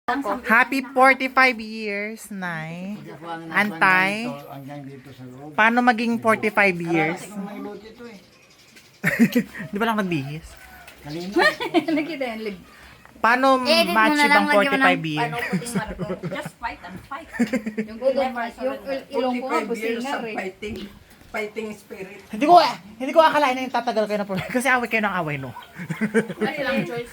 Happy 45 years, Nay. Antay. Paano maging 45 years? Di ba lang nagbihis? Nakita yung lib. Paano Edit mo match na lang, bang lagyan mo 45 ng years? Puting marko. Just fight and fight. Yung ilong ko nga, businger eh. Fighting spirit. Hindi ko akalain na yung tatagal kayo na problem. Kasi away kayo ng away, no? Ay, lang choice.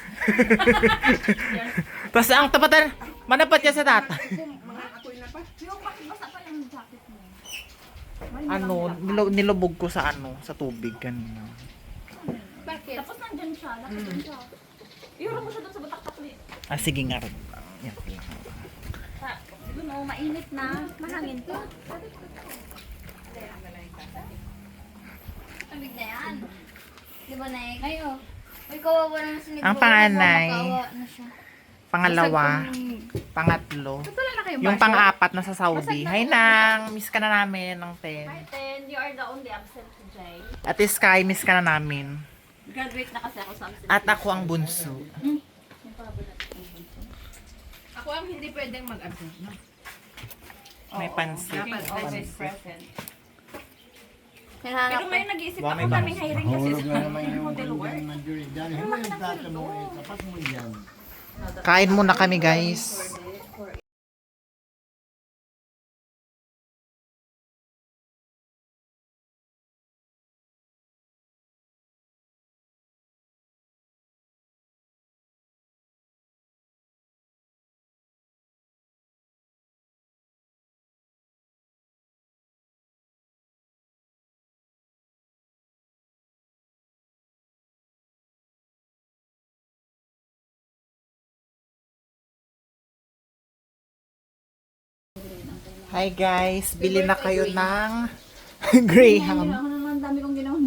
Tapos ang tapatan, manapat niya sa tata. Mga ako'y na pa. Yung basa pa yung jacket mo. Nilubog ko sa sa tubig kanina. Bakit? Tapos nandyan siya. Nakadyan siya. Iuro mo siya doon sa batak-tak ni. Sige nga rin. Yan. Doon o, mainit na. Mahangin to. Amig na yan. Di ba, Nay? Ay, oh. Uy, kawawa naman si Negro. Ang panganay. Makawa na siya. Pangalawa, pangatlo. Wala na kayong Yung basyo? pang-apat na sa Saudi. Hi Nang, miss ka na namin ng 10. Hi, Ten. You are the only absent today. At Sky, miss ka na namin. Graduate na kasi ako sa absent. At ako ang bunso. Ako ang hindi pwedeng mag-absent. No? May pansit. Always present. Hinahanap Pero ko. may nag-iisip Wow, ako may kaming hiring kasi Mahulog na sa naman yung hotel work. Manjuri. Dahil mo yung tata mo, tapat mo yan. Kain muna kami, guys. Hi guys, bili na kayo ng Graham. Ako naman, dami kong ginawa.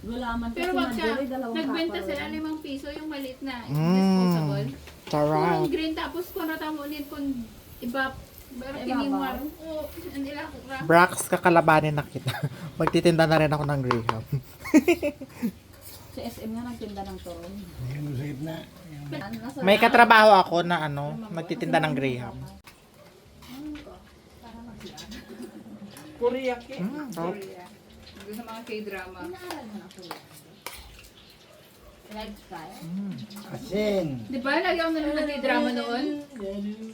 Gulaman kasi Pero wag siya, Manjuri, dalawang nagbenta kapal. sila 5 piso yung maliit na Mm. disposable. Sarap. Kung green tapos kung natamunin kung iba, pero tinimar. Oo, hindi lang ako ra. Brax, kakalabanin na kita. Magtitinda na rin ako ng Graham. Sa SM nga nagtinda ng turon. Yung sa gitna. May katrabaho ako na magtitinda ng Graham. Kuriyaki. Sarap. Doon sa mga K-drama. Asin. Di ba? Lagi ako nanonood ng drama noon.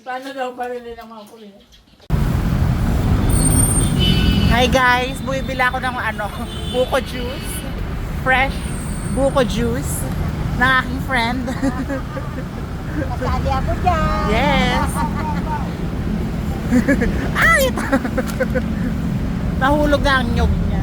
Paano daw parili ng mga kuya? Hi guys, bumibili ako ng buko juice. Fresh buko juice ng aking friend. Kasali ako dyan. Yes. Ay! Nahulog na ang nyog niya.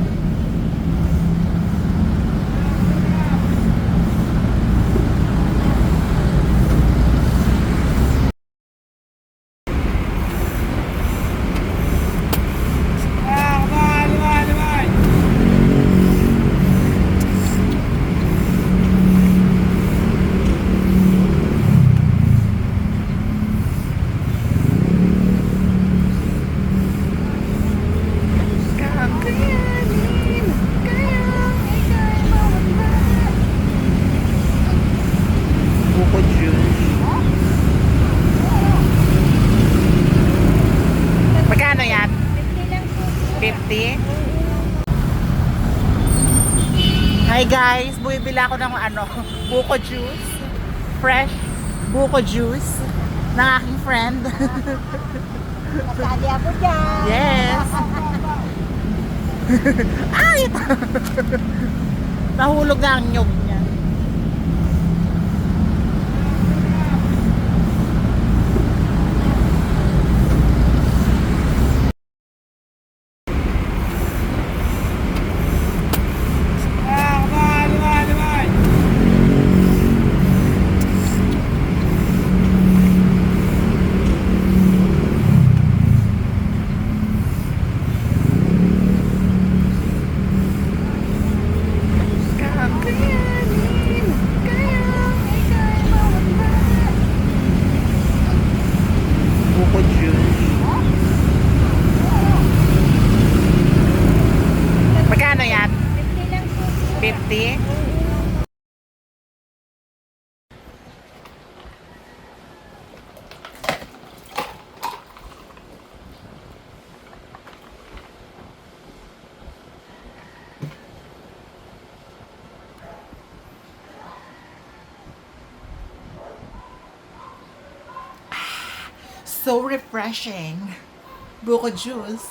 Buko juice. Magkano yan? 50? Hi guys, bumibili ako ng buko juice. Fresh buko juice ng aking friend. Kasali ako dyan. Yes. Ay! Nahulog na ang nyog niya. Buko juice. Magkano yan? 50? So refreshing. Buko juice.